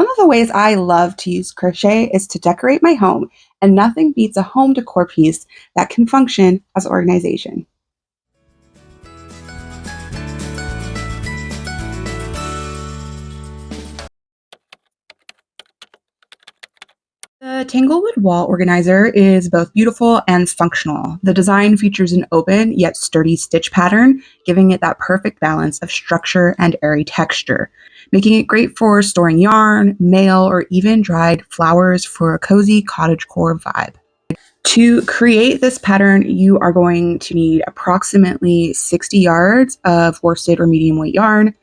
One of the ways I love to use crochet is to decorate my home, and nothing beats a home decor piece that can function as organization. The Tanglewood wall organizer is both beautiful and functional. The design features an open yet sturdy stitch pattern, giving it that perfect balance of structure and airy texture, making it great for storing yarn, mail, or even dried flowers for a cozy cottagecore vibe. To create this pattern, you are going to need approximately 60 yards of worsted or medium weight yarn,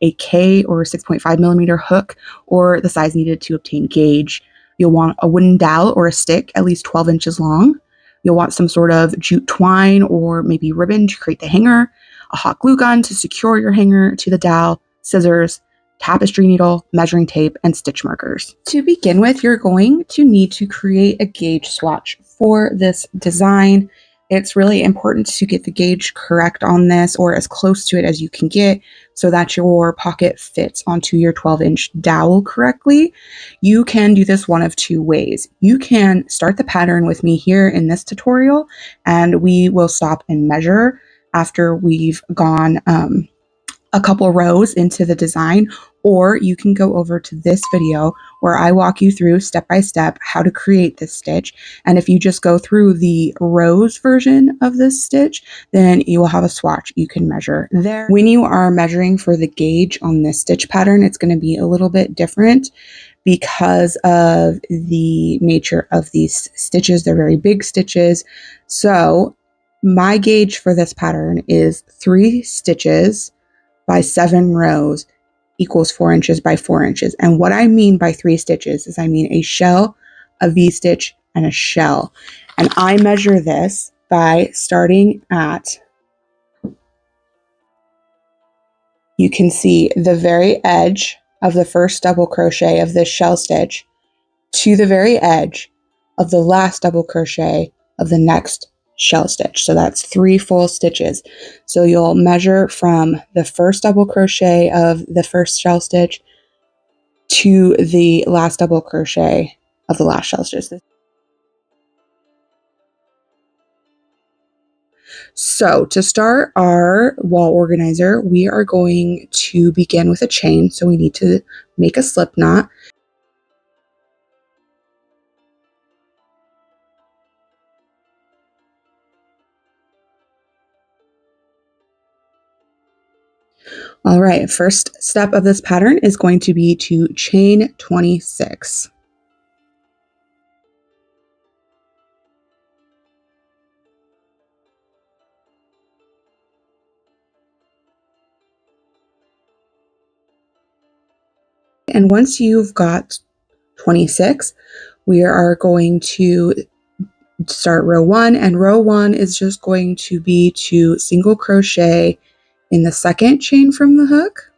a K or 6.5 millimeter hook, or the size needed to obtain gauge. You'll want a wooden dowel or a stick at least 12 inches long. You'll want some sort of jute twine or maybe ribbon to create the hanger, a hot glue gun to secure your hanger to the dowel, scissors, tapestry needle, measuring tape, and stitch markers. To begin with, you're going to need to create a gauge swatch for this design. It's really important to get the gauge correct on this, or as close to it as you can get, so that your pocket fits onto your 12-inch dowel correctly. You can do this one of two ways. You can start the pattern with me here in this tutorial, and we will stop and measure after we've gone a couple rows into the design, or you can go over to this video where I walk you through step by step how to create this stitch. And if you just go through the rows version of this stitch, then you will have a swatch you can measure there. When you are measuring for the gauge on this stitch pattern, it's going to be a little bit different because of the nature of these stitches. They're very big stitches. So my gauge for this pattern is 3 stitches by 7 rows equals 4 inches by 4 inches. And what I mean by 3 stitches is I mean a shell, a V-stitch, and a shell. And I measure this by starting at, you can see the very edge of the first double crochet of this shell stitch to the very edge of the last double crochet of the next shell stitch. So that's 3 full stitches. So you'll measure from the first double crochet of the first shell stitch to the last double crochet of the last shell stitch. So to start our wall organizer, we are going to begin with a chain. So we need to make a slip knot. All right, first step of this pattern is going to be to chain 26. And once you've got 26, we are going to start row 1, and row 1 is just going to be to single crochet in the second chain from the hook,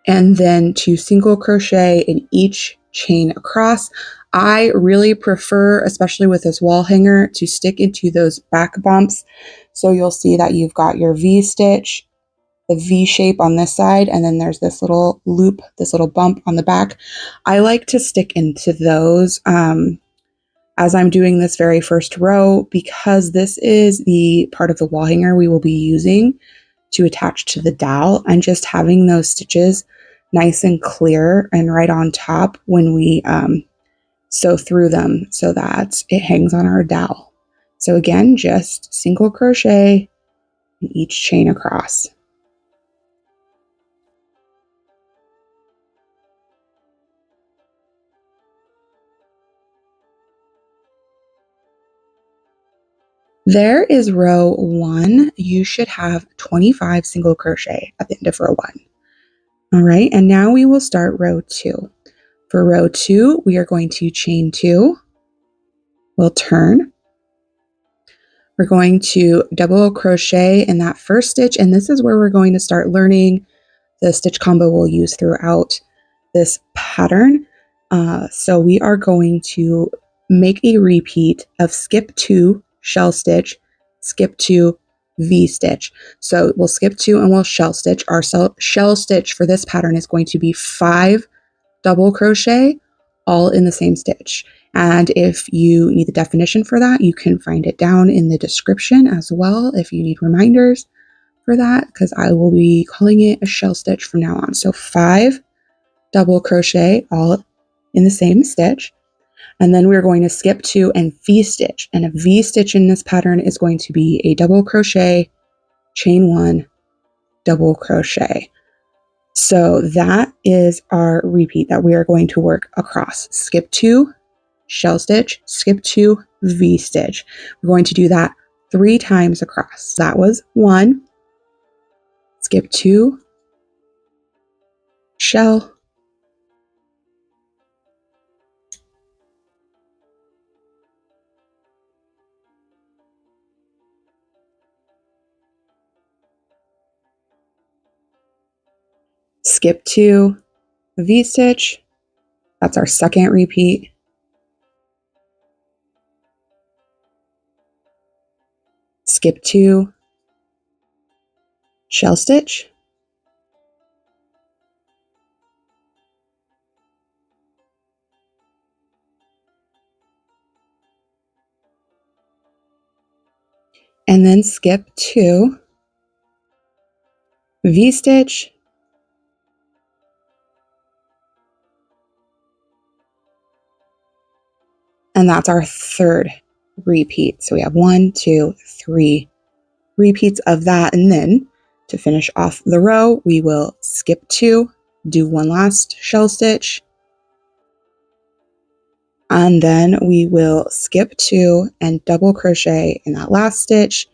and then to single crochet in each chain across. I really prefer, especially with this wall hanger, to stick into those back bumps. So you'll see that you've got your V stitch, the V shape on this side, and then there's this little loop, this little bump on the back. I like to stick into those as I'm doing this very first row, because this is the part of the wall hanger we will be using to attach to the dowel, and just having those stitches nice and clear and right on top when we sew through them so that it hangs on our dowel. So again, just single crochet in each chain across. There is row 1. You should have 25 single crochet at the end of row 1. All right, and now we will start row 2. For row 2, we are going to chain 2. We'll turn. We're going to double crochet in that first stitch, and this is where we're going to start learning the stitch combo we'll use throughout this pattern. So we are going to make a repeat of skip 2, shell stitch, skip 2, V-stitch. So we'll skip 2 and we'll shell stitch. Our shell stitch for this pattern is going to be 5 double crochet all in the same stitch. And if you need the definition for that, you can find it down in the description as well if you need reminders for that, because I will be calling it a shell stitch from now on. So 5 double crochet all in the same stitch. And then we're going to skip 2 and V-stitch. And a V-stitch in this pattern is going to be a double crochet, chain 1, double crochet. So that is our repeat that we are going to work across. Skip 2, shell stitch, skip 2, V-stitch. We're going to do that 3 times across. That was 1, skip 2, shell, skip 2, V-stitch. That's our second repeat. Skip 2, shell stitch, and then skip 2, V-stitch, and that's our third repeat. So we have 1, 2, 3 repeats of that, and then to finish off the row, we will skip 2, do 1 last shell stitch, and then we will skip 2 and double crochet in that last stitch,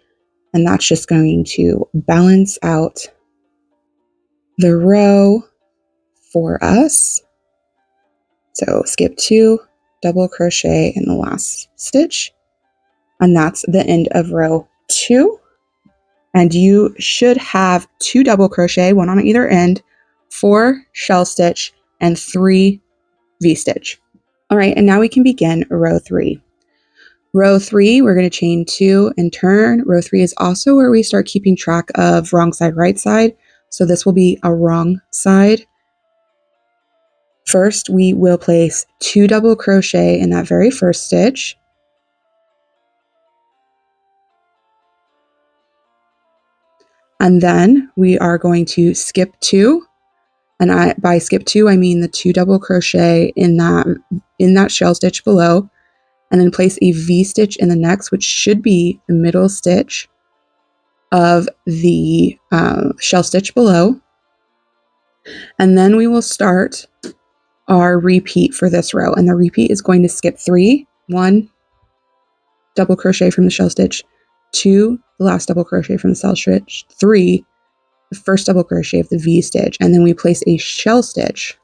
and that's just going to balance out the row for us. So skip 2, double crochet in the last stitch, and that's the end of row 2. And you should have 2 double crochet, 1 on either end, 4 shell stitch, and 3 V-stitch. All right, and now we can begin row 3. Row 3, we're going to chain 2 and turn. Row 3 is also where we start keeping track of wrong side, right side. So this will be a wrong side. First, we will place 2 double crochet in that very first stitch. And then we are going to skip 2. And by skip 2, I mean the 2 double crochet in that shell stitch below, and then place a V-stitch in the next, which should be the middle stitch of the shell stitch below. And then we will start our repeat for this row. And the repeat is going to skip 3, 1 double crochet from the shell stitch, 2 the last double crochet from the shell stitch, 3 the first double crochet of the V-stitch, and then we place a shell stitch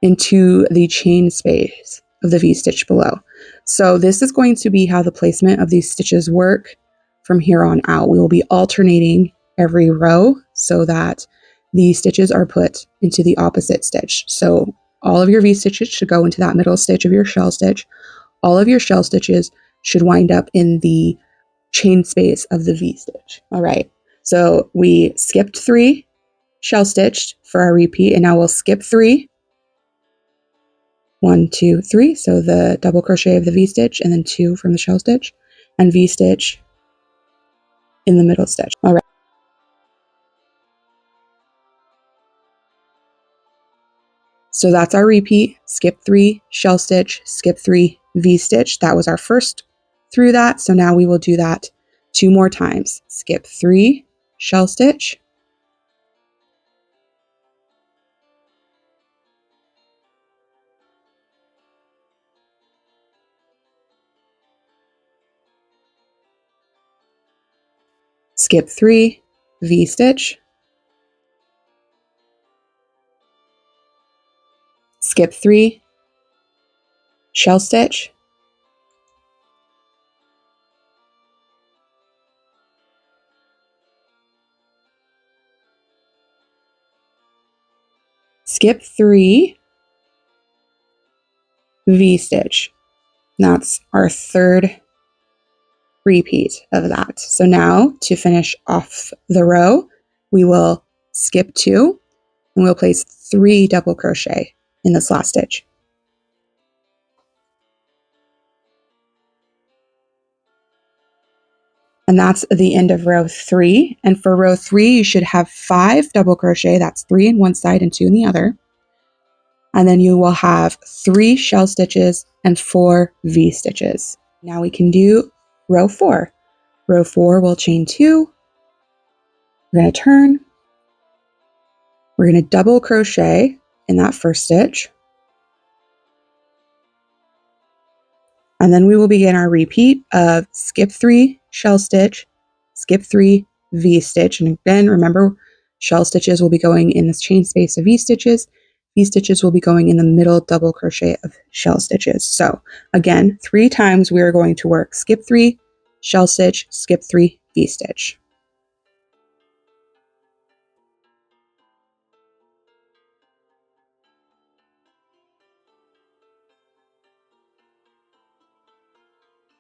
into the chain space of the V-stitch below. So this is going to be how the placement of these stitches work from here on out. We will be alternating every row so that the stitches are put into the opposite stitch. So all of your V-stitches should go into that middle stitch of your shell stitch. All of your shell stitches should wind up in the chain space of the V-stitch. All right, so we skipped 3, shell stitched for our repeat, and now we'll skip 3, 1, 2, 3, so the double crochet of the V-stitch, and then 2 from the shell stitch, and V-stitch in the middle stitch. All right. So that's our repeat. Skip 3, shell stitch, skip 3, V-stitch. That was our first through that. So now we will do that 2 more times. Skip 3, shell stitch, skip 3, V-stitch, skip 3, shell stitch, skip 3, V-stitch. That's our third repeat of that. So now to finish off the row, we will skip 2 and we'll place 3 double crochet in this last stitch. And that's the end of row 3. And for row 3, you should have 5 double crochet. That's 3 in one side and 2 in the other. And then you will have 3 shell stitches and 4 V stitches. Now we can do row 4. Row 4, we'll chain 2. We're going to turn. We're going to double crochet in that first stitch. And then we will begin our repeat of skip 3, shell stitch, skip 3, V stitch. And again, remember, shell stitches will be going in this chain space of V stitches. V stitches will be going in the middle double crochet of shell stitches. So again, 3 times we are going to work skip 3, shell stitch, skip 3, V stitch.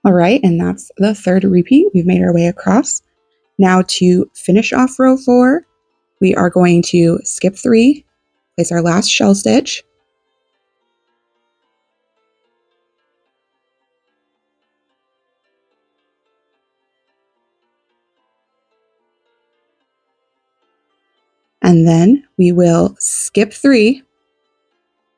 All right, and that's the third repeat. We've made our way across. Now to finish off row 4, we are going to skip 3, place our last shell stitch, and then we will skip 3,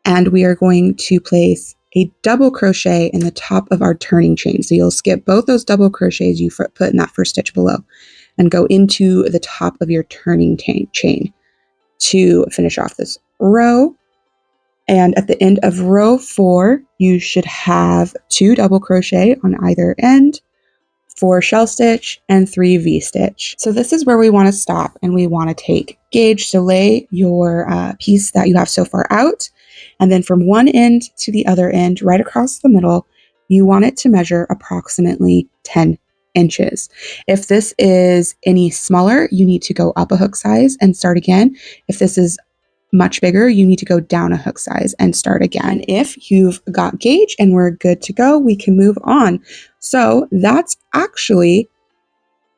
and we are going to place a double crochet in the top of our turning chain. So you'll skip both those double crochets you put in that first stitch below and go into the top of your turning chain to finish off this row. And at the end of row 4, you should have 2 double crochet on either end, 4 shell stitch, and 3 V stitch. So this is where we want to stop and we want to take gauge. So lay your piece that you have so far out, and then from one end to the other end, right across the middle, you want it to measure approximately 10 inches. If this is any smaller, you need to go up a hook size and start again. If this is much bigger, you need to go down a hook size and start again. If you've got gauge and we're good to go, we can move on. So that's actually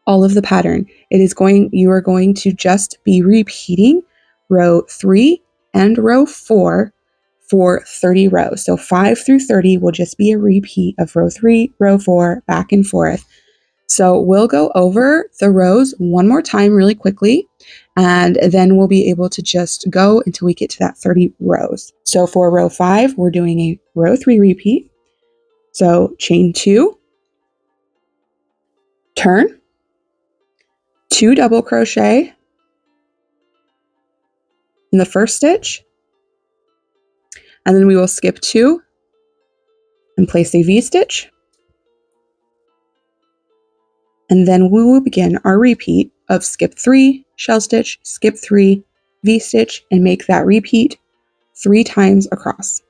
all of the pattern. You are going to just be repeating row 3 and row 4 for 30 rows. So 5 through 30 will just be a repeat of row 3, row 4, back and forth. So we'll go over the rows one more time really quickly, and then we'll be able to just go until we get to that 30 rows. So for row 5, we're doing a row 3 repeat. So chain 2, turn, 2 double crochet in the first stitch, and then we will skip 2 and place a V stitch. And then we will begin our repeat of skip 3, shell stitch, skip 3, V stitch, and make that repeat 3 times across.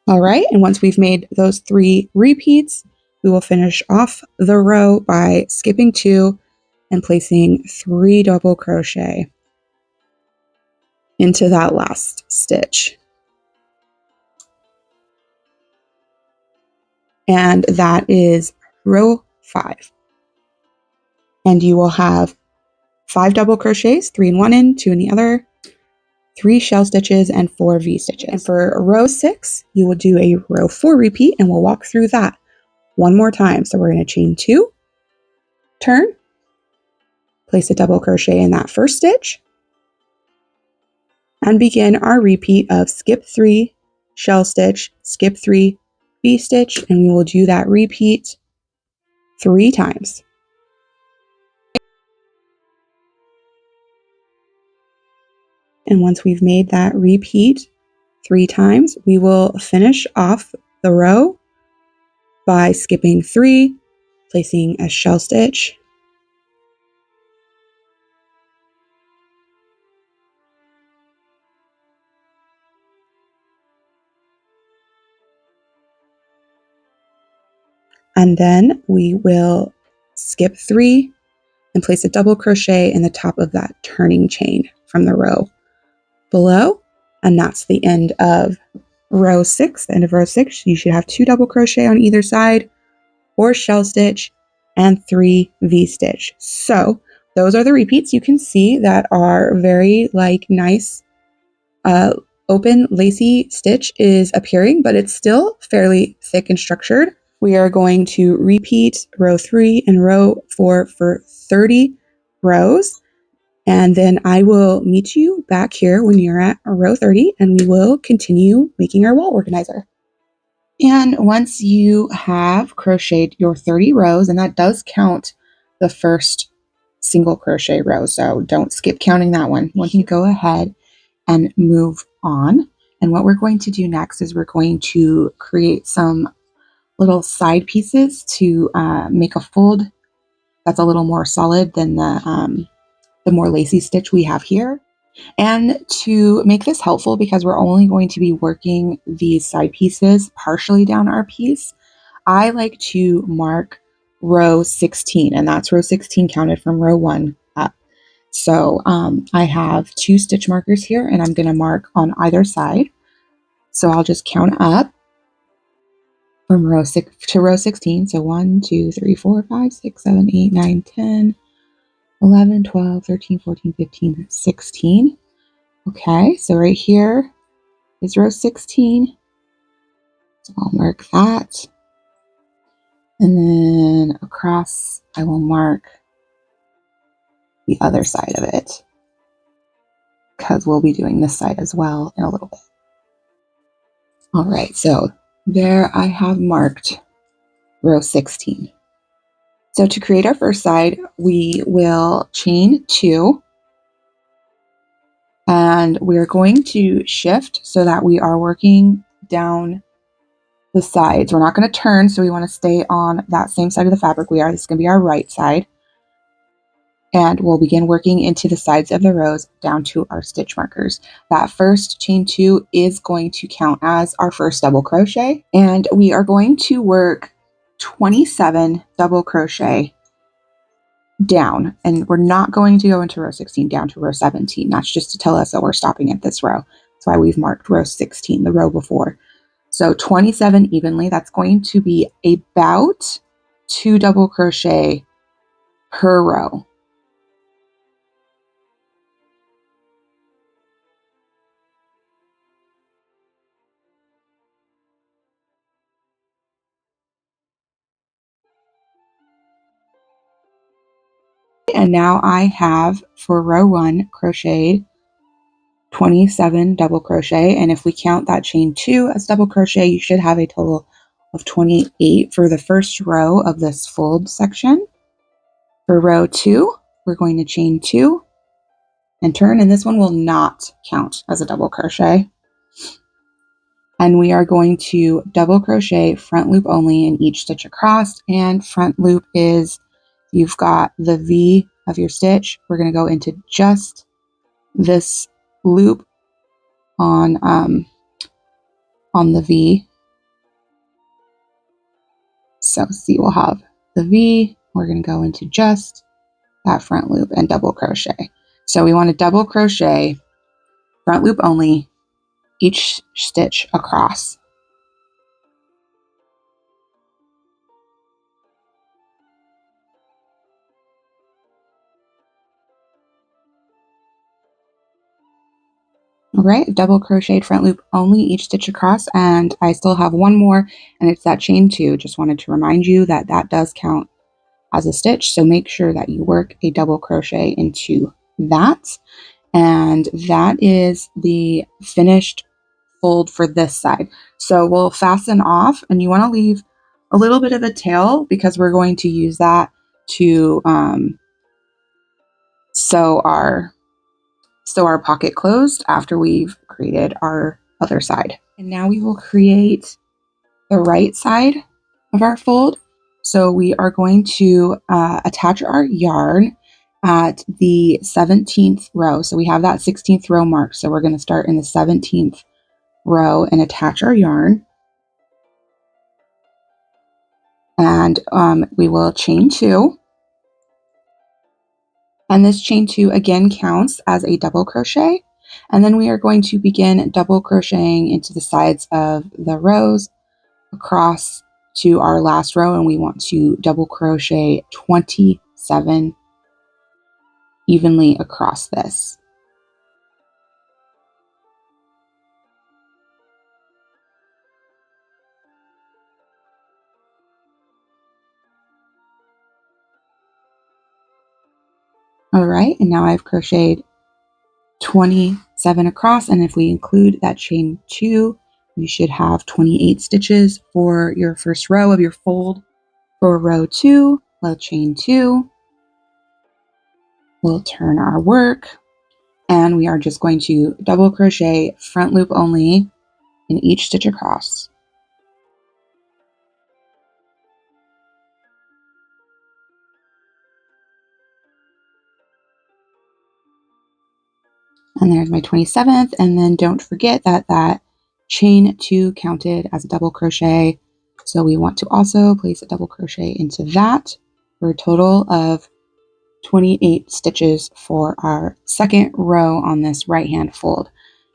All right, and once we've made those 3 repeats, we will finish off the row by skipping 2 and placing 3 double crochet into that last stitch. And that is row 5. And you will have 5 double crochets, 3 in one end, 2 in the other, 3 shell stitches, and 4 V stitches. And for row 6, you will do a row 4 repeat, and we'll walk through that one more time. So we're going to chain 2, turn, place a double crochet in that first stitch, and begin our repeat of skip 3, shell stitch, skip 3, V stitch, and we will do that repeat 3 times. And once we've made that repeat 3 times, we will finish off the row by skipping 3, placing a shell stitch, and then we will skip 3 and place a double crochet in the top of that turning chain from the row below. And that's the end of row 6. The end of row 6, you should have 2 double crochet on either side, 4 shell stitch, and 3 V-stitch. So those are the repeats you can see that are very nice open lacy stitch is appearing, but it's still fairly thick and structured. We are going to repeat row 3 and row 4 for 30 rows. And then I will meet you back here when you're at row 30 and we will continue making our wall organizer. And once you have crocheted your 30 rows, and that does count the first single crochet row, so don't skip counting that one. Once you go ahead and move on. And what we're going to do next is we're going to create some little side pieces to make a fold that's a little more solid than the more lacy stitch we have here. And to make this helpful, because we're only going to be working these side pieces partially down our piece, I like to mark row 16, and that's row 16 counted from row 1 up. So I have 2 stitch markers here, and I'm going to mark on either side. So I'll just count up from row 6 to row 16. So 1, 2, 3, 4, 5, 6, 7, 8, 9, 10, 11, 12, 13, 14, 15, 16. Okay, so right here is row 16. So I'll mark that. And then across, I will mark the other side of it, because we'll be doing this side as well in a little bit. All right, so there I have marked row 16. So to create our first side, we will chain 2, and we're going to shift so that we are working down the sides. We're not going to turn, so we want to stay on that same side of the fabric we are. This is going to be our right side. And we'll begin working into the sides of the rows down to our stitch markers. That first chain 2 is going to count as our first double crochet, and we are going to work 27 double crochet down, and we're not going to go into row 16 down to row 17. That's just to tell us that we're stopping at this row. That's why we've marked row 16, the row before. So 27 evenly, that's going to be about 2 double crochet per row. And now I have, for row 1, crocheted 27 double crochet, and if we count that chain 2 as double crochet, you should have a total of 28 for the first row of this fold section. For row 2, we're going to chain 2 and turn, and this one will not count as a double crochet. And we are going to double crochet front loop only in each stitch across, and front loop is, you've got the V of your stitch, we're going to go into just this loop on the V. So see, we'll have the V, we're going to go into just that front loop and double crochet. So we want to double crochet front loop only each stitch across. All right, double crocheted front loop only each stitch across, and I still have one more, and it's that chain 2. Just wanted to remind you that that does count as a stitch, so make sure that you work a double crochet into that. And that is the finished fold for this side. So we'll fasten off, and you want to leave a little bit of a tail because we're going to use that to sew our pocket closed after we've created our other side. And now we will create the right side of our fold. So we are going to attach our yarn at the 17th row. So we have that 16th row marked. So we're going to start in the 17th row and attach our yarn. And we will chain 2. And this chain 2 again counts as a double crochet. And then we are going to begin double crocheting into the sides of the rows across to our last row, and we want to double crochet 27 evenly across this. All right, and now I've crocheted 27 across, and if we include that chain 2, you should have 28 stitches for your first row of your fold. For row 2, we'll chain 2, we'll turn our work, and we are just going to double crochet front loop only in each stitch across. And there's my 27th, and then don't forget that that chain 2 counted as a double crochet, so we want to also place a double crochet into that for a total of 28 stitches for our second row on this right hand fold.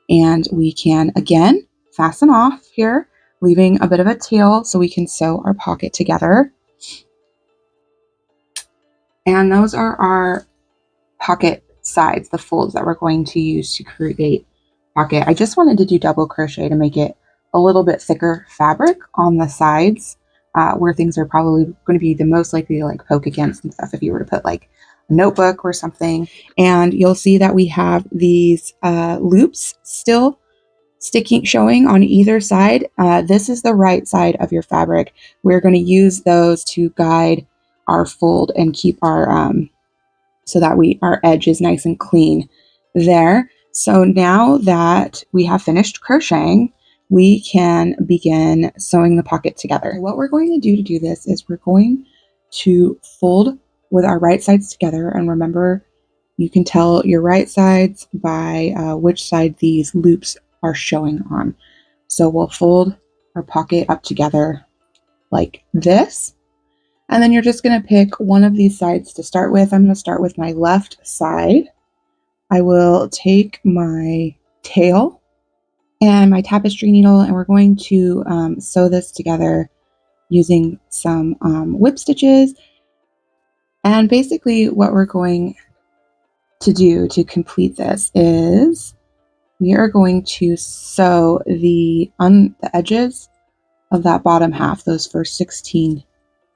And we can again fasten off here, leaving a bit of a tail so we can sew our pocket together. And those are our pocket sides, the folds that we're going to use to create pocket. I just wanted to do double crochet to make it a little bit thicker fabric on the sides, where things are probably going to be the most likely to like poke against and stuff if you were to put like a notebook or something. And you'll see that we have these loops still showing on either side. This is the right side of your fabric. We're going to use those to guide our fold and keep our so that our edge is nice and clean there. So now that we have finished crocheting, we can begin sewing the pocket together. What we're going to do this is we're going to fold with our right sides together. And remember, you can tell your right sides by which side these loops are showing on. So we'll fold our pocket up together like this. And then you're just going to pick one of these sides to start with. I'm going to start with my left side. I will take my tail and my tapestry needle, and we're going to sew this together using some whip stitches. And basically what we're going to do to complete this is we are going to sew the edges of that bottom half, those first 16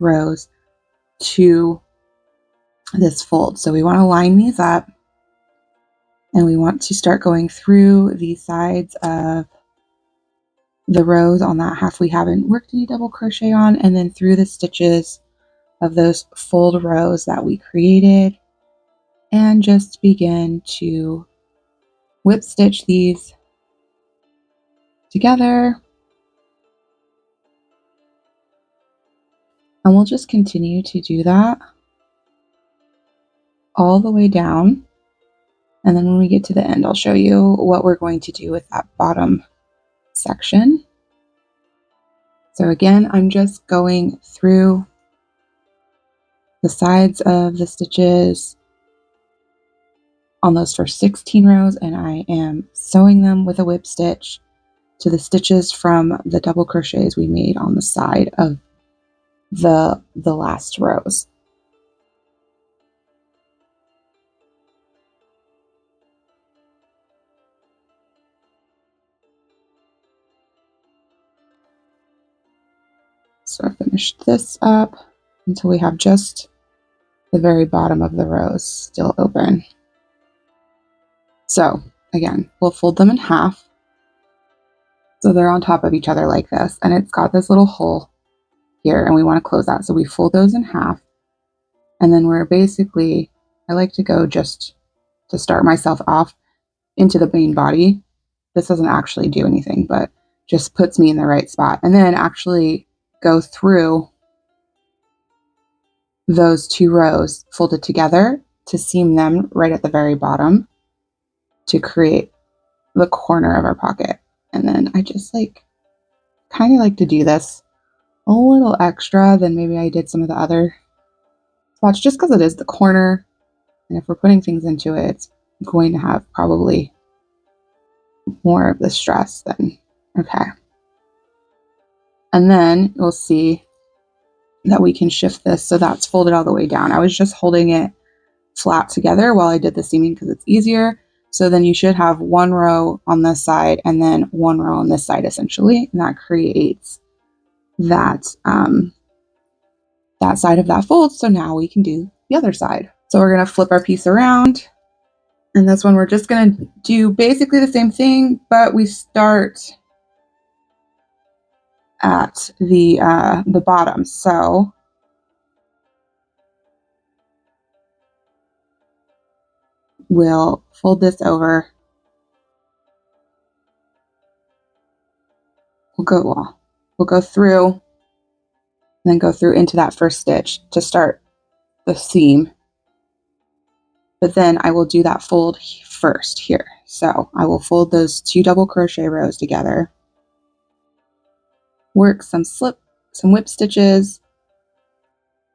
rows, to this fold. So we want to line these up, and we want to start going through the sides of the rows on that half we haven't worked any double crochet on, and then through the stitches of those fold rows that we created, and just begin to whip stitch these together. And we'll just continue to do that all the way down. And then when we get to the end, I'll show you what we're going to do with that bottom section. So again, I'm just going through the sides of the stitches on those first 16 rows, and I am sewing them with a whip stitch to the stitches from the double crochets we made on the side of the last rows. So I finished this up until we have just the very bottom of the rows still open. So again, we'll fold them in half so they're on top of each other like this, and it's got this little hole here, and we want to close that. So we fold those in half, and then we're basically, I like to go just to start myself off into the main body. This doesn't actually do anything, but just puts me in the right spot, and then actually go through those two rows folded together to seam them right at the very bottom to create the corner of our pocket. And then I just kind of like to do this a little extra than maybe I did some of the other spots, just because it is the corner And if we're putting things into it, it's going to have probably more of the stress than, okay. And then you'll see that we can shift this so that's folded all the way down. I was just holding it flat together while I did the seaming because it's easier. So then you should have one row on this side and then one row on this side essentially, and that creates that that side of that fold. So now we can do the other side. So we're going to flip our piece around, and this one we're just going to do basically the same thing, but we start at the bottom. So we'll fold this over. We'll go through and then go through into that first stitch to start the seam. But then I will do that fold first here. So I will fold those 2 double crochet rows together, work some whip stitches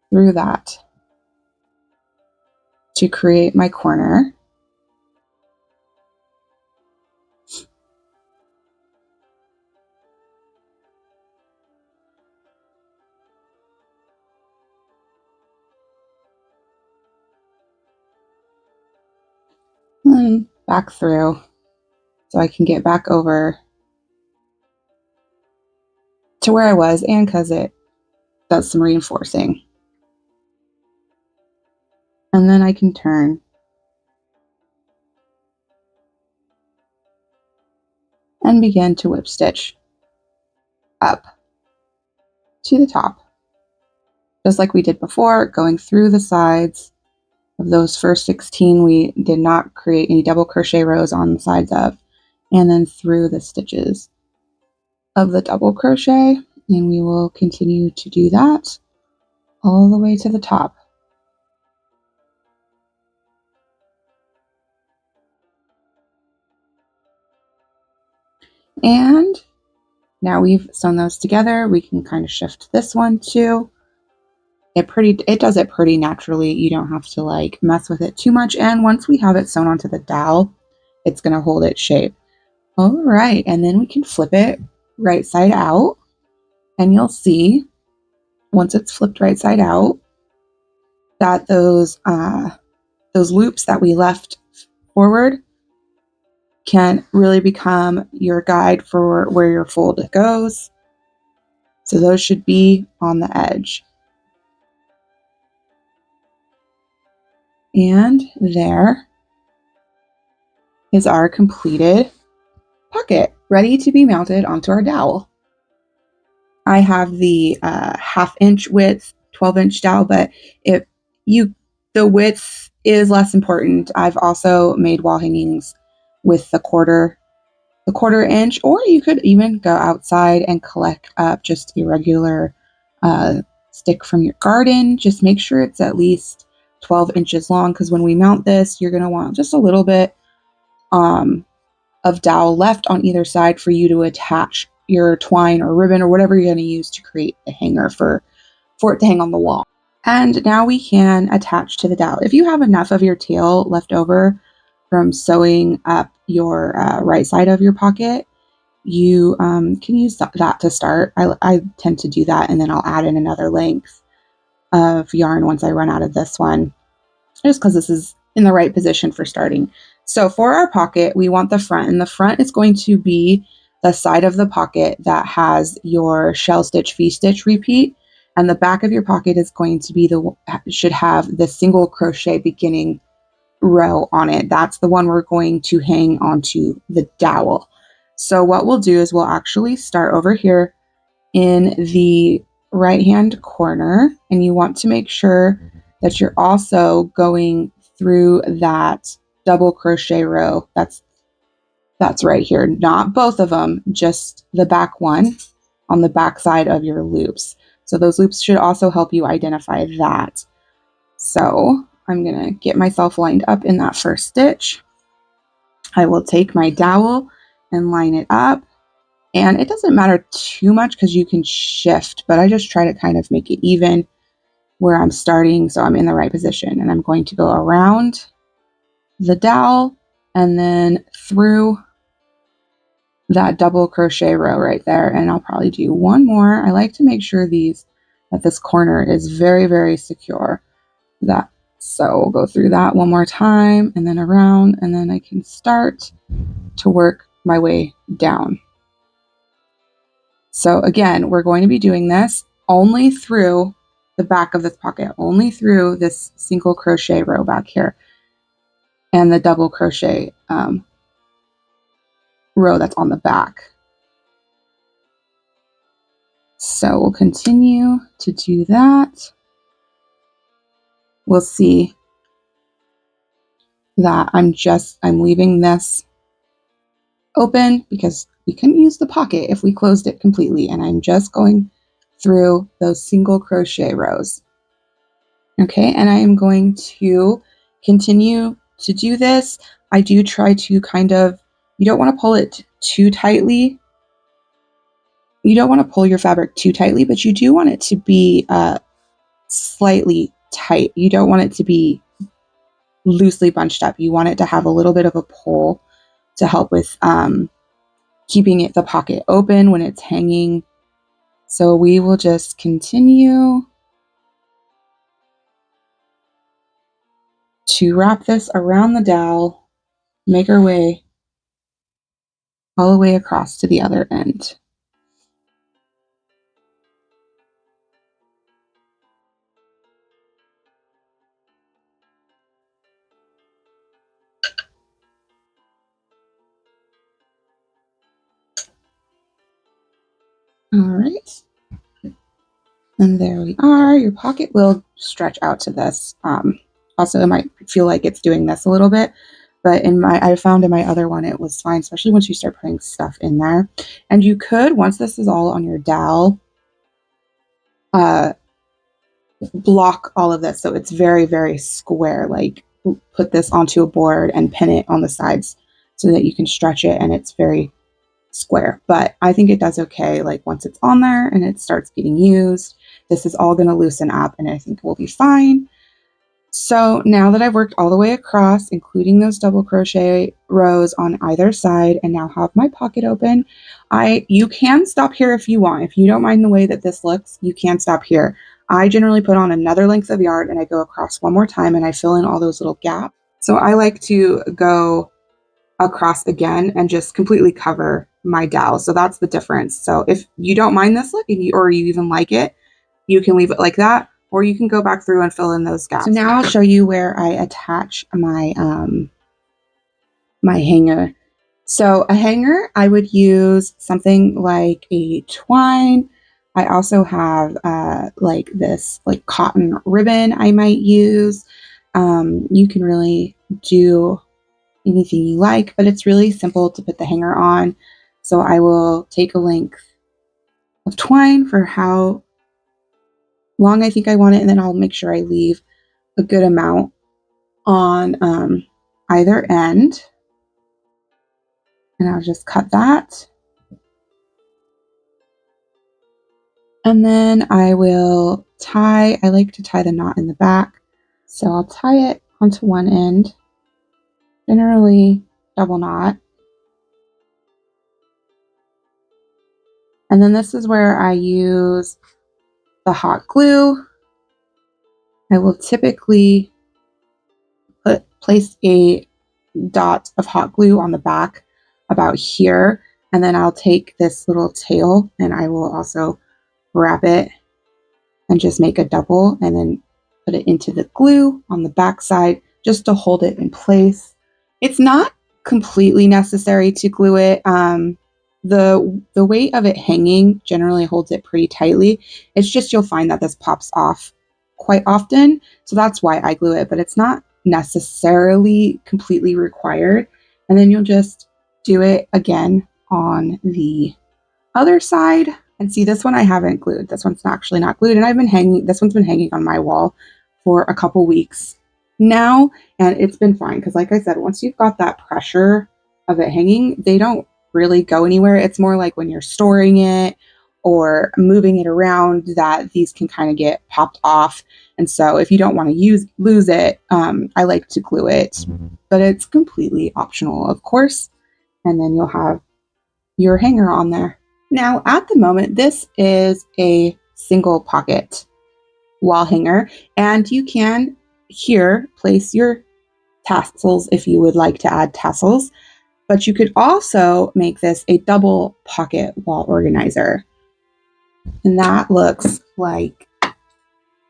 through that to create my corner. And back through so I can get back over to where I was, and because it does some reinforcing. And then I can turn and begin to whip stitch up to the top, just like we did before, going through the sides of those first 16 we did not create any double crochet rows on the sides of, and then through the stitches of the double crochet, and we will continue to do that all the way to the top. And now we've sewn those together, we can kind of shift this one too. It does it pretty naturally. You don't have to like mess with it too much. And once we have it sewn onto the dowel, it's going to hold its shape. All right, and then we can flip it right side out, and you'll see once it's flipped right side out that those loops that we left forward can really become your guide for where your fold goes. So those should be on the edge. And there is our completed pocket, ready to be mounted onto our dowel. I have the 1/2 inch width, 12-inch dowel, but the width is less important. I've also made wall hangings with the quarter inch, or you could even go outside and collect up just a regular stick from your garden. Just make sure it's at least 12 inches long, because when we mount this, you're going to want just a little bit of dowel left on either side for you to attach your twine or ribbon or whatever you're going to use to create the hanger for it to hang on the wall. And now we can attach to the dowel. If you have enough of your tail left over from sewing up your right side of your pocket, you can use that to start. I tend to do that, and then I'll add in another length of yarn once I run out of this one, just because this is in the right position for starting. So for our pocket, we want the front, and the front is going to be the side of the pocket that has your shell stitch, V-stitch repeat, and the back of your pocket is going to be should have the single crochet beginning row on it. That's the one we're going to hang onto the dowel. So what we'll do is we'll actually start over here in the right hand corner, and you want to make sure that you're also going through that double crochet row that's right here, not both of them, just the back one on the back side of your loops. So those loops should also help you identify that. So I'm going to get myself lined up in that first stitch. I will take my dowel and line it up, and it doesn't matter too much because you can shift, but I just try to kind of make it even where I'm starting, so I'm in the right position. And I'm going to go around the dowel and then through that double crochet row right there. And I'll probably do one more. I like to make sure that this corner is very, very secure. So we'll go through that one more time and then around, and then I can start to work my way down. So again, we're going to be doing this only through the back of this pocket, only through this single crochet row back here and the double crochet row that's on the back. So we'll continue to do that. We'll see that I'm leaving this open because we couldn't use the pocket if we closed it completely, and I'm just going through those single crochet rows. Okay, and I am going to continue to do this. I do try to you don't want to pull it too tightly. You don't want to pull your fabric too tightly, but you do want it to be slightly tight. You don't want it to be loosely bunched up. You want it to have a little bit of a pull to help with keeping the pocket open when it's hanging. So we will just continue to wrap this around the dowel, make our way all the way across to the other end. All right. And there we are. Your pocket will stretch out to this. Also, it might feel like it's doing this a little bit, but I found in my other one, it was fine, especially once you start putting stuff in there. And you could, once this is all on your dowel, block all of this so it's very, very square. Like put this onto a board and pin it on the sides so that you can stretch it and it's very square. But I think it does okay. Like once it's on there and it starts getting used, this is all going to loosen up and I think we'll be fine. So now that I've worked all the way across, including those double crochet rows on either side, and now have my pocket open, you can stop here if you want. If you don't mind the way that this looks, you can stop here. I generally put on another length of yarn and I go across one more time and I fill in all those little gaps. So I like to go across again and just completely cover my dowel. So that's the difference. So if you don't mind this look or you even like it, you can leave it like that, or you can go back through and fill in those gaps. So now I'll show you where I attach my my hanger. So a hanger, I would use something like a twine. I also have like this like cotton ribbon I might use. You can really do anything you like, but it's really simple to put the hanger on. So I will take a length of twine for how long I think I want it, and then I'll make sure I leave a good amount on either end. And I'll just cut that. And then I will I like to tie the knot in the back. So I'll tie it onto one end, generally double knot. And then this is where I use the hot glue. I will typically place a dot of hot glue on the back about here, and then I'll take this little tail and I will also wrap it and just make a double and then put it into the glue on the back side just to hold it in place. It's not completely necessary to glue it. The weight of it hanging generally holds it pretty tightly. It's just you'll find that this pops off quite often, so that's why I glue it, but it's not necessarily completely required. And then you'll just do it again on the other side. And see, this one I haven't glued. This one's actually not glued, and this one's been hanging on my wall for a couple weeks now, and it's been fine because, like I said, once you've got that pressure of it hanging, they don't really go anywhere. It's more like when you're storing it or moving it around that these can kind of get popped off. And so if you don't want to lose it, I like to glue it, but it's completely optional, of course. And then you'll have your hanger on there. Now, at the moment, this is a single pocket wall hanger, and you can here place your tassels if you would like to add tassels, but you could also make this a double pocket wall organizer. And that looks like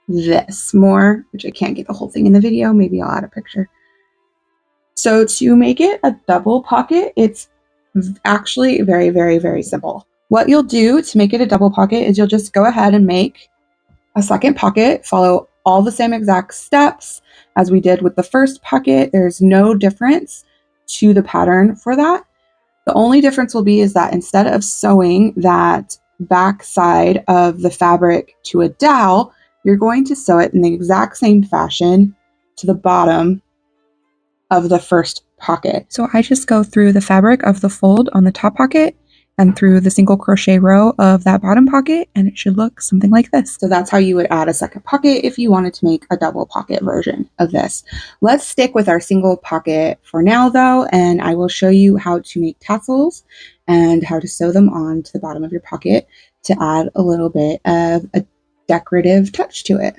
this more, which I can't get the whole thing in the video. Maybe I'll add a picture. So to make it a double pocket, it's actually very, very, very simple. What you'll do to make it a double pocket is you'll just go ahead and make a second pocket, follow all the same exact steps as we did with the first pocket. There's no difference to the pattern for that. The only difference will be is that instead of sewing that back side of the fabric to a dowel, you're going to sew it in the exact same fashion to the bottom of the first pocket. So I just go through the fabric of the fold on the top pocket and through the single crochet row of that bottom pocket, and it should look something like this. So that's how you would add a second pocket if you wanted to make a double pocket version of this. Let's stick with our single pocket for now though, and I will show you how to make tassels and how to sew them on to the bottom of your pocket to add a little bit of a decorative touch to it.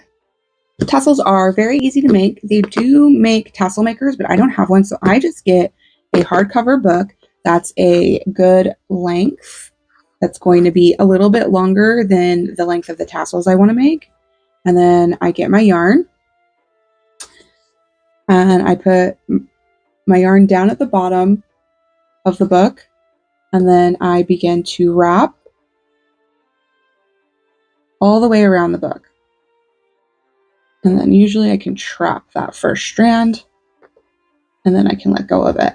The tassels are very easy to make. They do make tassel makers, but I don't have one, so I just get a hardcover book that's a good length. That's going to be a little bit longer than the length of the tassels I want to make. And then I get my yarn and I put my yarn down at the bottom of the book, and then I begin to wrap all the way around the book. And then usually I can trap that first strand and then I can let go of it.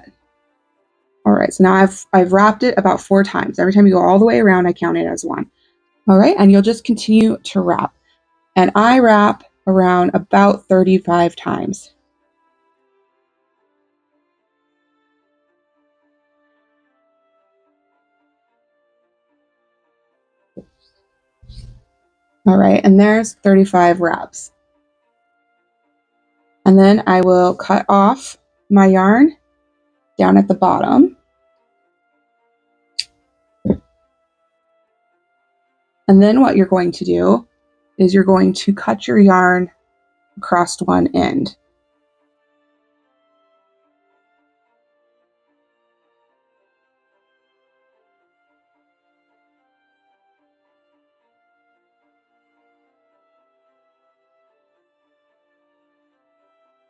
All right, so now I've wrapped it about 4 times. Every time you go all the way around, I count it as 1. All right, and you'll just continue to wrap. And I wrap around about 35 times. All right, and there's 35 wraps. And then I will cut off my yarn down at the bottom. And then what you're going to do is you're going to cut your yarn across one end.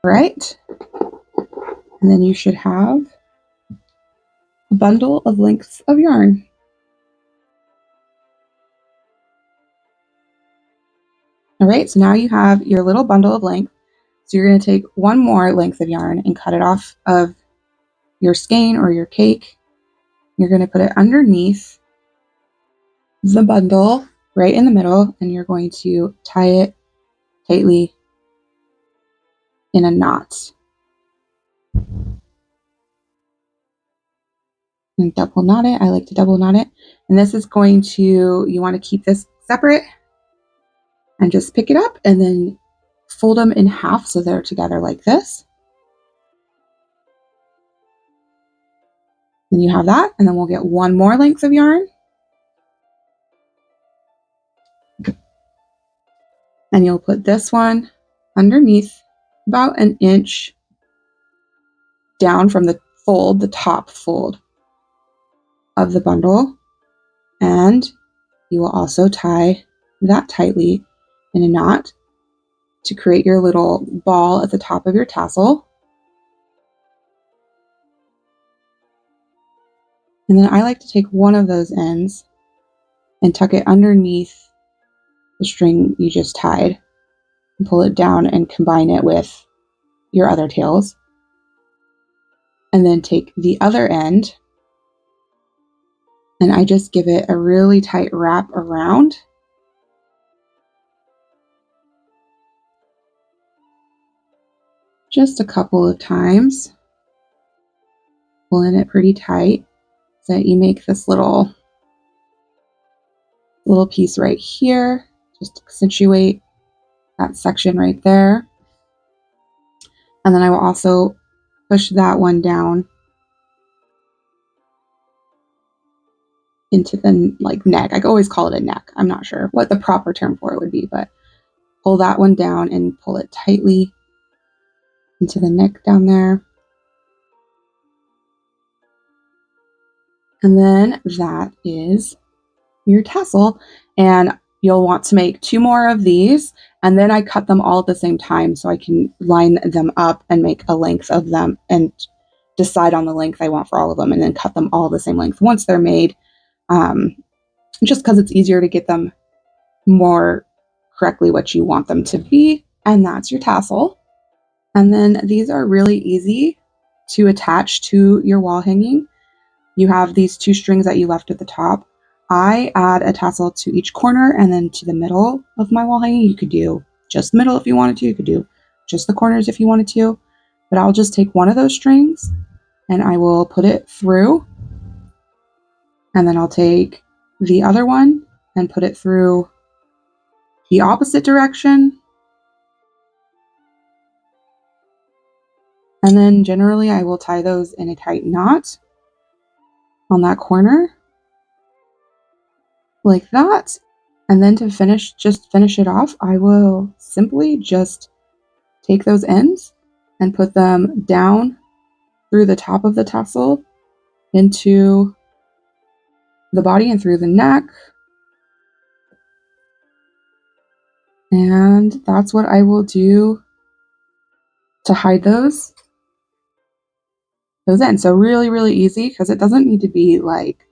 All right, and then you should have a bundle of lengths of yarn. All right, so now you have your little bundle of length. So you're going to take one more length of yarn and cut it off of your skein or your cake. You're going to put it underneath the bundle right in the middle, and you're going to tie it tightly in a knot. And double knot it. I like to double knot it. And this is going to, you want to keep this separate and just pick it up and then fold them in half so they're together like this. And you have that, and then we'll get one more length of yarn. And you'll put this one underneath about an inch down from the fold, the top fold of the bundle. And you will also tie that tightly in a knot to create your little ball at the top of your tassel. And then I like to take one of those ends and tuck it underneath the string you just tied and pull it down and combine it with your other tails. And then take the other end and I just give it a really tight wrap around. Just a couple of times, pulling it pretty tight so that you make this little little piece right here, just to accentuate that section right there. And then I will also push that one down into the neck. I always call it a neck. I'm not sure what the proper term for it would be, but pull that one down and pull it tightly into the neck down there. And then that is your tassel. And you'll want to make 2 more of these, and then I cut them all at the same time so I can line them up and make a length of them and decide on the length I want for all of them, and then cut them all the same length once they're made, just because it's easier to get them more correctly what you want them to be. And that's your tassel. And then these are really easy to attach to your wall hanging. You have these 2 strings that you left at the top. I add a tassel to each corner and then to the middle of my wall hanging. You could do just the middle if you wanted to. You could do just the corners if you wanted to. But I'll just take one of those strings and I will put it through. And then I'll take the other one and put it through the opposite direction. And then generally I will tie those in a tight knot on that corner, like that. And then to finish it off, I will simply just take those ends and put them down through the top of the tassel into the body and through the neck. And that's what I will do to hide those ends. So really, really easy, because it doesn't need to be like,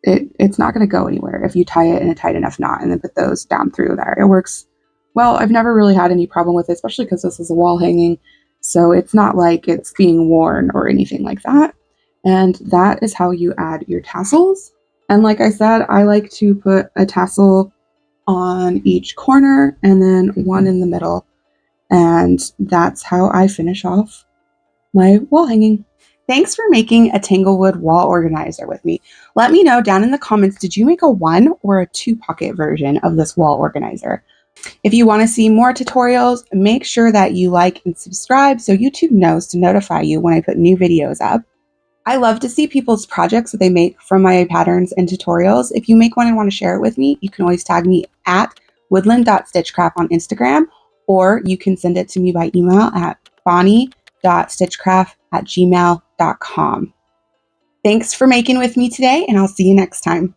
it's not going to go anywhere if you tie it in a tight enough knot and then put those down through there. It works well. I've never really had any problem with it, especially because this is a wall hanging. So it's not like it's being worn or anything like that. And that is how you add your tassels. And like I said, I like to put a tassel on each corner and then one in the middle. And that's how I finish off my wall hanging. Thanks for making a Tanglewood wall organizer with me. Let me know down in the comments, did you make a 1 or a 2 pocket version of this wall organizer? If you want to see more tutorials, make sure that you like and subscribe so YouTube knows to notify you when I put new videos up. I love to see people's projects that they make from my patterns and tutorials. If you make one and want to share it with me, you can always tag me at woodland.stitchcraft on Instagram, or you can send it to me by email at bonnie.stitchcraft@gmail.com. Thanks for making with me today, and I'll see you next time.